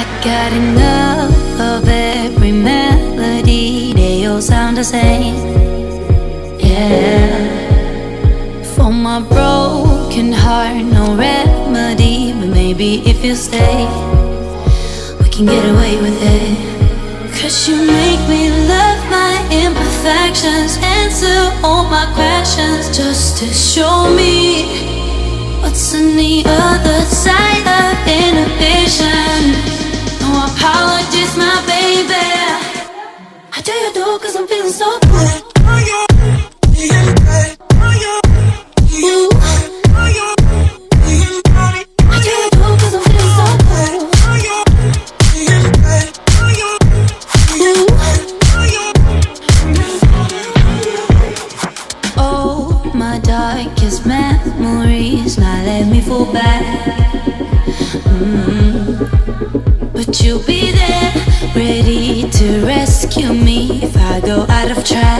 I got enough of every melody, they all sound the same. Yeah. For my broken heart, no remedy, but maybe if you stay, we can get away with it. 'Cause you make me love my imperfections, answer all my questions, just to show me what's on the other side of inhibition. No apologies, my baby, I do you do 'cause I'm feeling so good. Darkest memories, now let me fall back. But you'll be there, ready to rescue me if I go out of track.